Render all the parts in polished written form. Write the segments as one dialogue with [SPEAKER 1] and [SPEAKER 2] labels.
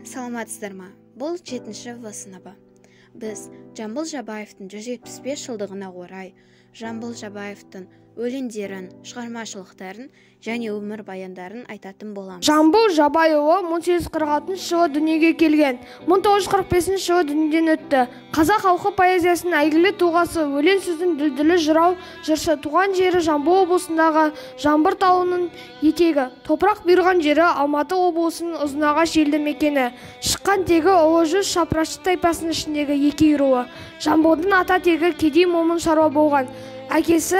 [SPEAKER 1] Саламатсыздар ма? Бұл 7-ші В сыныбы. Біз Жамбыл Жабаевтың 175 жылдығына орай Жамбыл Жабаевтың өлеңдерін, шығармашылықтарын және өмір баяндарын айтатын боламыз.
[SPEAKER 2] Жамбыл Жабаева 1846 жылы дүниеге келген. 1945 жылы дүниеден өтті. Қазақ халқы поэзиясының әйгілі тұлғасы, өлең сөздің дүлдүлі жырау жыршы. Туған жері Жамбыл облысындағы Жаңбыр тауының етегі. Топырақ бұйырған жері Алматы облысының Ұзынағаш елді мекені. Шыққан тегі ұлы жүз шапырашты тайпасының ішіндегі екі руы. Жамбылдың ата тегі кедей момын шаруа болған. Әкесі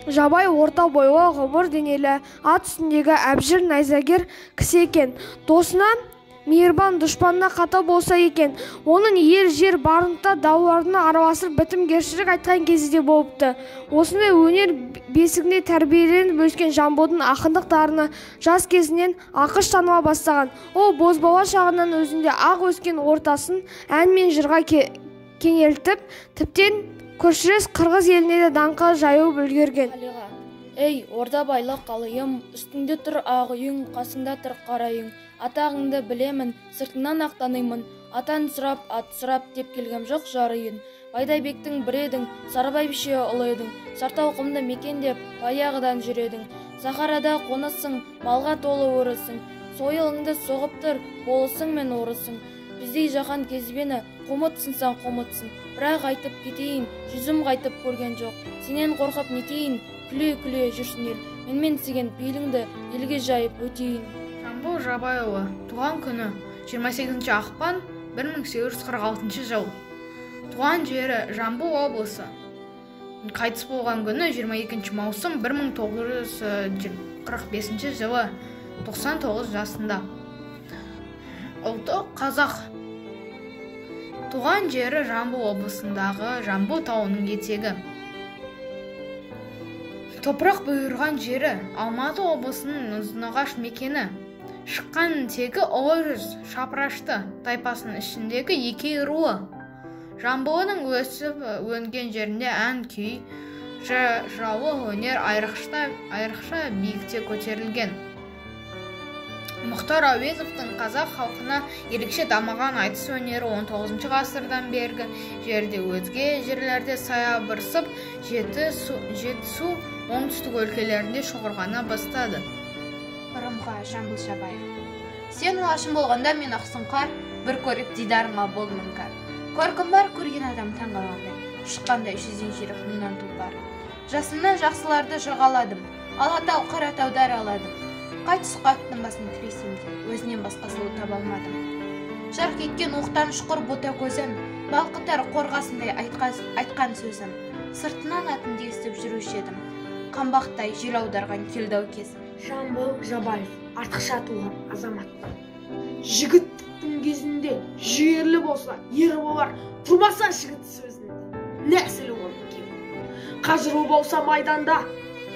[SPEAKER 2] Жабай орта бойлы, ғұмыр денелі, ат үстіндегі әбжір найзагер кісі екен. Досынан мейірбан, дұшпанына қатал болса екен. Оның ел жер барында дауларына араласып бітімгершілік айтқан кезі де болыпты. Осындай өнер бесігіне тәрбиеленіп өскен Жамбылдың ақындық дарыны жас кезінен ақыш таныла бастаған. Ол бозбала шағынан өзінде ақ өскен ортасын ән мен жырға кенелтіп, тіптен көршілес қырғыз еліне де даңқы жайылып үлгерген.
[SPEAKER 3] Ей, орда байлық қалайым, үстіңде тұр ақ үйің, қасыңда тұр қара үйің. Атағыңды білемін, сыртыңнан ақтаныймын. Атан сұрап, ат сұрап деп келгем жоқ жарыйын. Байдайбектің бір едің, Сарыбай беше ұлы едің. Сартауқымды мекендеп, баяғыдан жүредің. Сахарада қонысың, малға толы орысың. Сойылыңды соғып тұр, болысың мен орысың. Біздей жаһан кезбені, қомытсынсан қомытсың. Бірақ айтып кетейін, жүзім қайтып көрген жоқ. Сенен қорқып нетейін, күле-күле жүрсін ел. Менмен сеген пейіліңді елге жайып өтейін.
[SPEAKER 4] Жамбыл Жабайұлы туған күні 28 ақпан 1846 жыл. Туған жері Жамбыл облысы. Қайтыс болған күні 22 маусым 1945 жылы 99 жасында. Ұлты қазақ. Туған жері Жамбыл облысындағы Жамбыл тауының етегі. Топырақ бұйырған жері Алматы облысының Ұзынағаш мекені. Шыққан тегі ұлы жүз шапырашты тайпасының ішіндегі екі руы. Жамбылдың өсіп өнген жерінде ән күй, жыраулық өнер айрықша биікте көтерілген. Мұхтар Әуезовтың қазақ халқына ерекше дамыған айтыс өнері 19 ғасырдан бергі жерде өзге жерлерде саябырсып, жетісу оңтүстік өлкелерінде шоғырғана бастады.
[SPEAKER 1] Ырымға Жамбыл Жабаев. Сен лашын болғанда мен ақсұңқар, бір көріп дидарыңа бол мүнкар. Көркім бар, көрген адам таңғалғандай, шыққандай жүзден жүйрік мыңнан тұлпар. Жасымнан жақсыларды жырғаладым, Алатау, Қаратаудар аладым. Қайтыс қаттың басын тіресем де, өзінен басқа сұлу таба алмадым. Жарқ еткен оқтан шұқыр бота көзім, балқытар қорғасындай айтқан сөзім. Сыртынан атымды естіп жүруші едім, қамбақтай жел аударған келдау кезім.
[SPEAKER 2] Жамбыл Жабаев артықша туған азамат. Жігіттің кезінде жігерлі болса, ері болар, тұрмаса жігіт сөзінде. Нәсілі оның кем. Қазір болса майданда,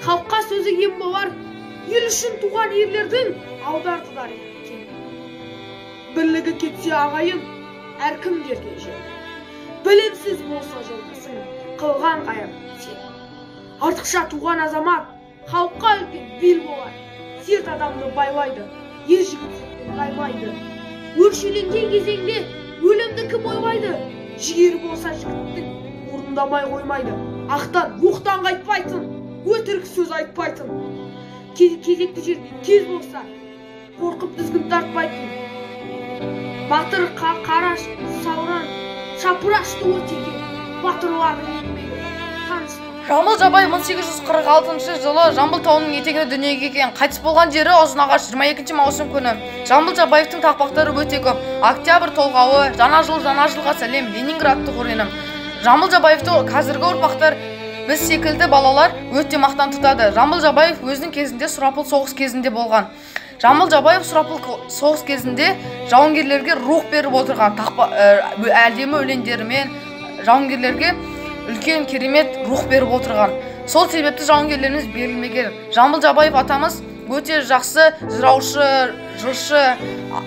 [SPEAKER 2] халыққа сөзі ем болар, ел үшін туған ерлердің аудартыдар екен. Бірлігі кетсе ағайын, әркімдерге жер. Білімсіз болса жолдасың, қылған қайыр сен. Артықша туған азамат, халыққа үлкен бел болар. Серт адамды байлайды, ер жігітсізден қаймайды. Өршеленген кезеңде өлімді кім ойлайды? Жігері болса жігіттің орындамай қоймайды. Ақтан, оқтан қайтпайтын, өтірік сөз айтпайтын. Кезекті жерде тез болса, қорқып тізгін тартпайтын. Батыр қараш, сауран, шапырашты өтеген, батырлардың еңбегі.
[SPEAKER 3] Жамбыл Жабай 1846 жылы Жамбыл тауының етегінде дүниеге келген. Қайтыс болған жері Ұзынағаш 22 маусым күні. Жамбыл Жабаевтың тақпақтары өте көп. Октябрь толғауы, жаңа жылға сәлем, Ленинградты қоренім. Жамбыл Жабаевты қазіргі ұрпақтар біз секілді балалар өте мақтан тұтады. Жамбыл Жабаев өзінің кезінде сұрапыл соғыс кезінде болған. Жамбыл Жабаев сұрапыл соғыс кезінде жауынгерлерге рух беріп отырған. Әлдемі өлеңдерімен жауынгерлерге үлкен керемет рух беріп отырған. Сол себепті жауынгерлеріміз берілмеген. Жамбыл Жабаев атамыз өте жақсы жыраушы, жыршы,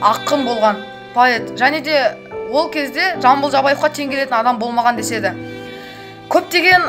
[SPEAKER 3] ақын болған поэт. Және де ол кезде Жамбыл Жабаевқа тең келетін адам болмаған деседі. Көптеген